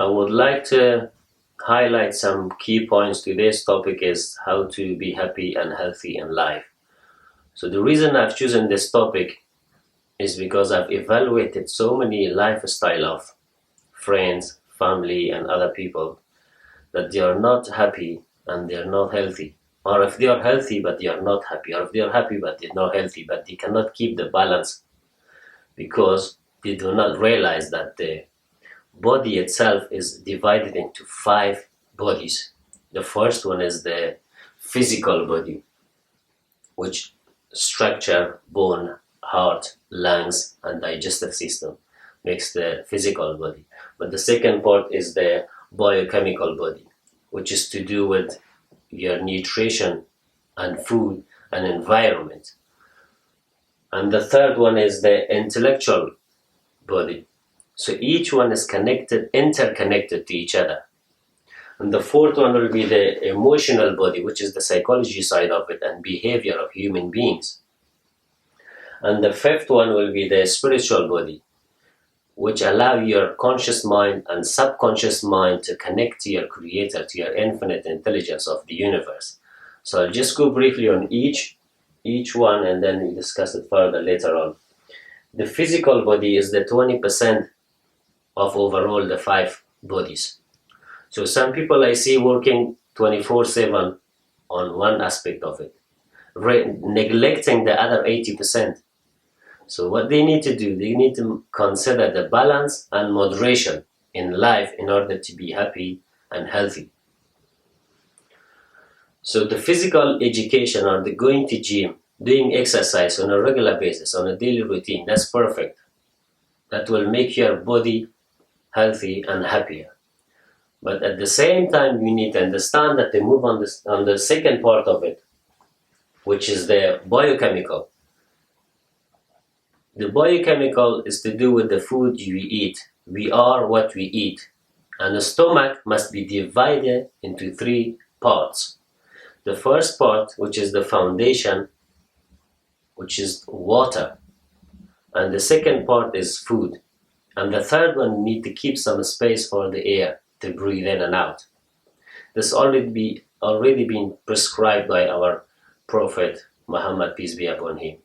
I would like to highlight some key points. Today's topic is how to be happy and healthy in life. So the reason I've chosen this topic is because I've evaluated so many lifestyle of friends, family, and other people that they are not happy and they are not healthy. Or if they are healthy but they are not happy, or if they are happy but they're not healthy, but they cannot keep the balance because they do not realize that the body itself is divided into 5 bodies. The first one is the physical body, which structure bone, heart, lungs, and digestive system makes the physical body. But the second part is the biochemical body, which is to do with your nutrition and food and environment. And the third one is the intellectual body. So each one is interconnected to each other. And the fourth one will be the emotional body, which is the psychology side of it and behavior of human beings. And the fifth one will be the spiritual body, which allow your conscious mind and subconscious mind to connect to your creator, to your infinite intelligence of the universe. So I'll just go briefly on each one and then we discuss it further later on. The physical body is the 20% of overall the 5 bodies. So some people I see working 24/7 on one aspect of it, neglecting the other 80%. So what they need to do, they need to consider the balance and moderation in life in order to be happy and healthy. So the physical education or the going to gym, doing exercise on a regular basis, on a daily routine, that's perfect. That will make your body healthy and happier. But at the same time, you need to understand that they move on the second part of it, which is the biochemical. The biochemical is to do with the food you eat. We are what we eat. And the stomach must be divided into 3 parts. The first part, which is the foundation, which is water. And the second part is food. And the third one, need to keep some space for the air to breathe in and out. This already been prescribed by our Prophet Muhammad, peace be upon him,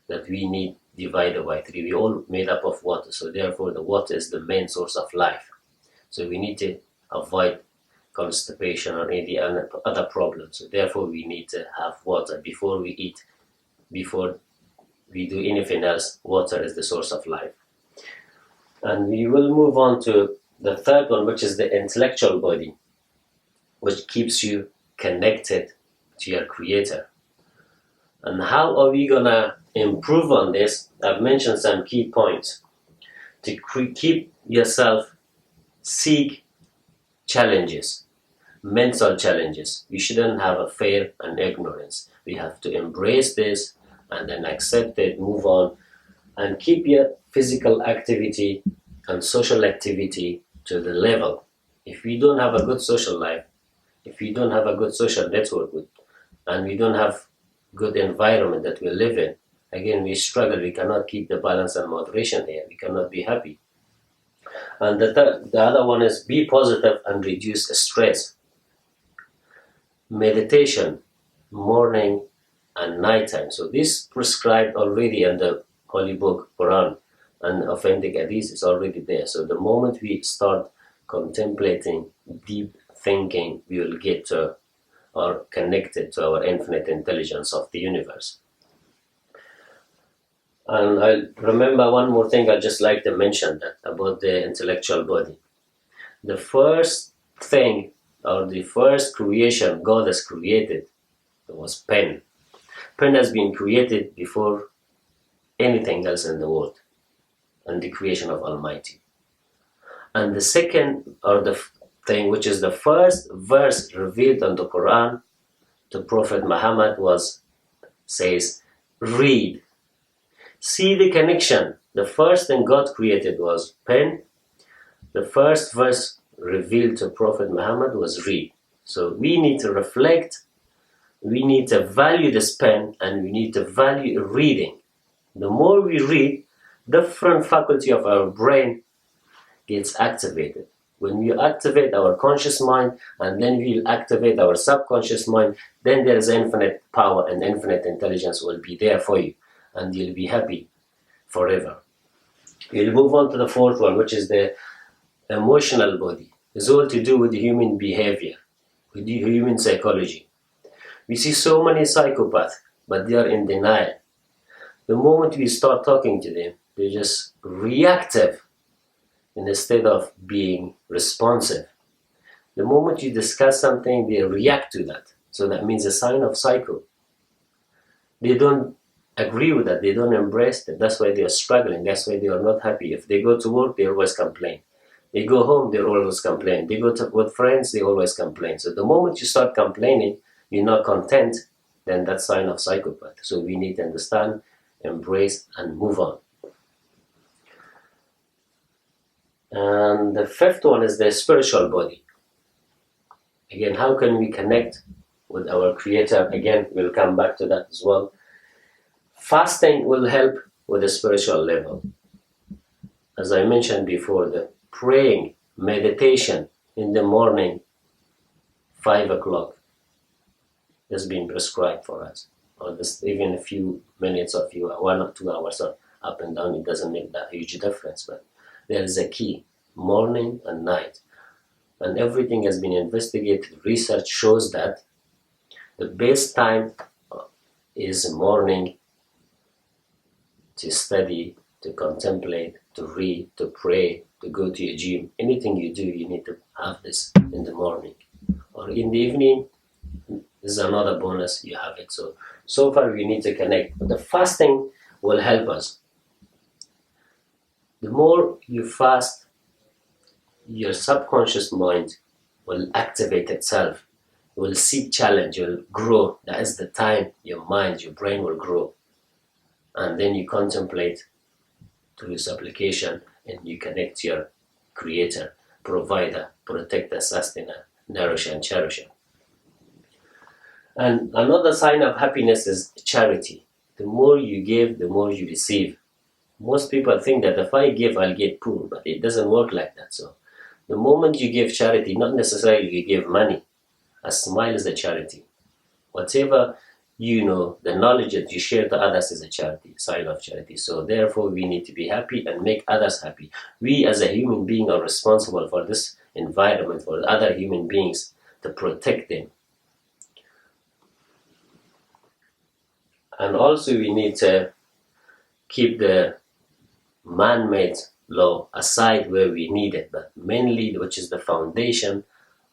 that we need divided by 3. We all made up of water, so therefore the water is the main source of life. So we need to avoid constipation or any other problems. So therefore we need to have water before we eat, before we do anything else. Water is the source of life. And we will move on to the third one, which is the intellectual body, which keeps you connected to your creator. And how are we gonna improve on this? I've mentioned some key points. To keep yourself, seek challenges, mental challenges. You shouldn't have a fear and ignorance. We have to embrace this and then accept it, move on, and keep your physical activity and social activity to the level. If we don't have a good social life, if we don't have a good social network with, and we don't have good environment that we live in, again we struggle. We cannot keep the balance and moderation here. We cannot be happy. And the other one is be positive and reduce stress. Meditation, morning and nighttime. So this prescribed already in the Holy Book, Quran, and authentic hadith is already there. So the moment we start contemplating, deep thinking, we will get to or connected to our infinite intelligence of the universe. And I remember one more thing I'd just like to mention that about the intellectual body. The first thing or the first creation God has created was pen. Pen has been created before anything else in the world and the creation of Almighty. And the second or the thing, which is the first verse revealed in the Quran to Prophet Muhammad, says, read. See the connection. The first thing God created was pen. The first verse revealed to Prophet Muhammad was read. So we need to reflect, we need to value this pen, and we need to value reading. The more we read, different faculty of our brain gets activated. When we activate our conscious mind and then we'll activate our subconscious mind, then there is infinite power and infinite intelligence will be there for you, and you'll be happy forever. We'll move on to the fourth one, which is the emotional body. It's all to do with human behavior, with human psychology. We see so many psychopaths, but they are in denial. The moment we start talking to them, they're just reactive instead of being responsive. The moment you discuss something, they react to that. So that means a sign of psycho. They don't agree with that. They don't embrace that. That's why they are struggling. That's why they are not happy. If they go to work, they always complain. They go home, they always complain. They go to with friends, they always complain. So the moment you start complaining, you're not content, then that's sign of psychopath. So we need to understand, embrace, and move on. And the fifth one is the spiritual body. Again, how can we connect with our Creator? Again, we'll come back to that as well. Fasting will help with the spiritual level. As I mentioned before, the praying, meditation in the morning, 5 o'clock, has been prescribed for us. Or this, even a few minutes or 1 or 2 hours or up and down, it doesn't make that huge difference. But there is a key, morning and night. And everything has been investigated. Research shows that the best time is morning to study, to contemplate, to read, to pray, to go to a gym. Anything you do, you need to have this in the morning. Or in the evening, this is another bonus, you have it. So far we need to connect. But the fasting will help us. The more you fast, your subconscious mind will activate itself. It will seek challenge, it will grow. That is the time your mind, your brain will grow. And then you contemplate through supplication and you connect to your Creator, Provider, Protector, Sustainer, Nourisher, and Cherisher. And another sign of happiness is charity. The more you give, the more you receive. Most people think that if I give, I'll get poor, but it doesn't work like that. So the moment you give charity, not necessarily you give money. A smile is a charity. Whatever you know, the knowledge that you share to others is a charity, sign of charity. So therefore, we need to be happy and make others happy. We as a human being are responsible for this environment, for other human beings, to protect them. And also we need to keep the man-made law aside where we need it, but mainly, which is the foundation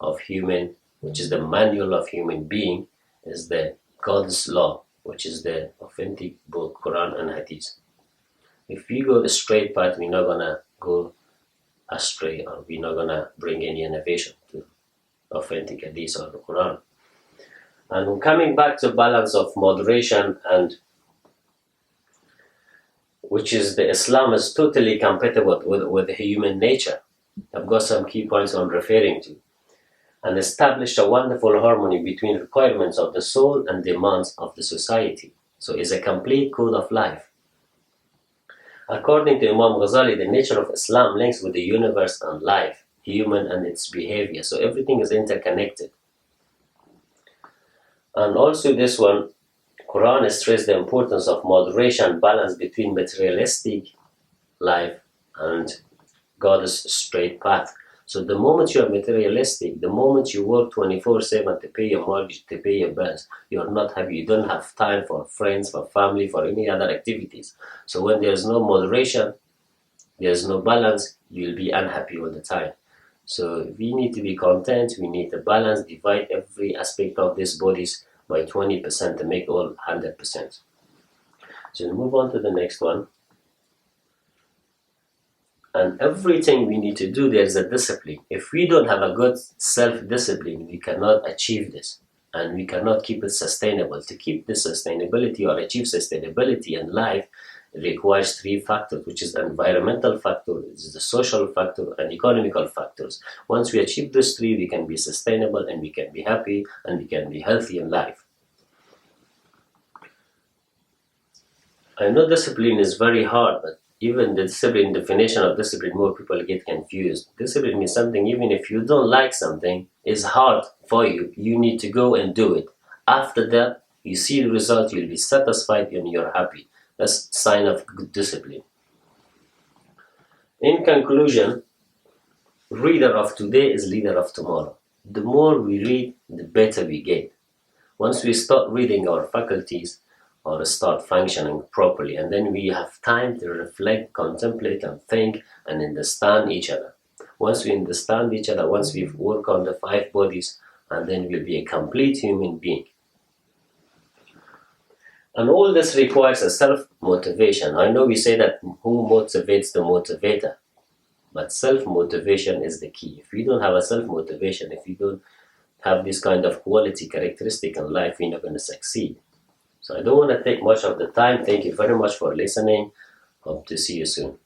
of human, which is the manual of human being, is the God's law, which is the authentic book, Quran and Hadith. If we go the straight path, we're not gonna go astray, or we're not gonna bring any innovation to authentic Hadith or the Quran. And coming back to balance of moderation, and which is the Islam is totally compatible with human nature. I've got some key points I'm referring to. And established a wonderful harmony between requirements of the soul and demands of the society. So it's a complete code of life. According to Imam Ghazali, the nature of Islam links with the universe and life, human and its behavior. So everything is interconnected. And also this one, Quran stresses the importance of moderation and balance between materialistic life and God's straight path. So the moment you are materialistic, the moment you work 24/7 to pay your mortgage, to pay your bills, you're not happy. You don't have time for friends, for family, for any other activities. So when there's no moderation, there's no balance, you'll be unhappy all the time. So we need to be content, we need to balance, divide every aspect of these bodies by 20% to make all 100%. So we'll move on to the next one. And everything we need to do, there's a discipline. If we don't have a good self-discipline, we cannot achieve this. And we cannot keep it sustainable. To keep this sustainability or achieve sustainability in life, it requires 3 factors, which is the environmental factor, is the social factor, and economical factors. Once we achieve these 3, we can be sustainable and we can be happy and we can be healthy in life. I know discipline is very hard, but even the discipline definition of discipline, more people get confused. Discipline means something, even if you don't like something, it's hard for you, you need to go and do it. After that, you see the result, you'll be satisfied and you're happy. That's a sign of good discipline. In conclusion, reader of today is leader of tomorrow. The more we read, the better we get. Once we start reading, our faculties or start functioning properly, and then we have time to reflect, contemplate, and think and understand each other. Once we understand each other, once we work on the 5 bodies, and then we'll be a complete human being. And all this requires a self-motivation. I know we say that who motivates the motivator, but self-motivation is the key. If you don't have a self-motivation, if you don't have this kind of quality characteristic in life, you're not going to succeed. So I don't want to take much of the time. Thank you very much for listening. Hope to see you soon.